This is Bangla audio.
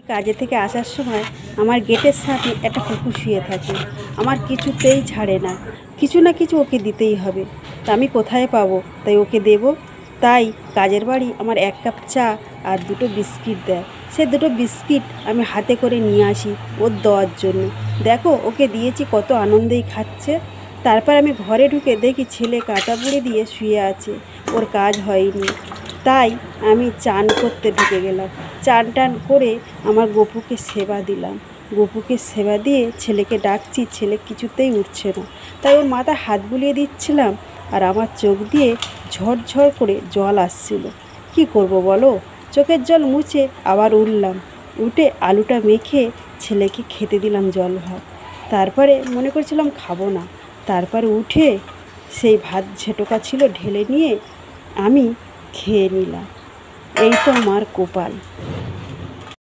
কাজে থেকে আসার সময় আমার গেটের সামনে একটা কুকুর শুয়ে থাকে। আমার কিছুতেই ছাড়ে না, কিছু না কিছু ওকে দিতেই হবে। তা আমি কোথায় পাবো, তাই ওকে দেব। তাই কাজের বাড়ি আমার 1 কাপ চা আর 2টো বিস্কিট দেয়। সে 2টো বিস্কিট আমি হাতে করে নিয়ে আসি ওর দেওয়ার জন্য। দেখো ওকে দিয়েছি, কত আনন্দেই খাচ্ছে। তারপর আমি ঘরে ঢুকে দেখি ছেলে কাঁচা বুড়ি দিয়ে শুয়ে আছে, ওর কাজ হয়নি। তাই আমি চান করতে ঢুকে গেলাম। চান টান করে আমার গপুকে সেবা দিলাম। গপুকে সেবা দিয়ে ছেলেকে ডাকছি, ছেলে কিছুতেই উঠছে না। তাই ওর মাথায় হাত বুলিয়ে দিচ্ছিলাম, আর আমার চোখ দিয়ে ঝরঝর করে জল আসছিল। কি করব বলো? চোখের জল মুছে আবার উঠলাম। উঠে আলুটা মেখে ছেলেকে খেতে দিলাম জল ভাত। তারপরে মনে করছিলাম খাবো না। তারপরে উঠে সেই ভাত ঝেটোকা ছিল ঢেলে নিয়ে আমি খেয়ে নিলাম। এই তো আমার কপাল।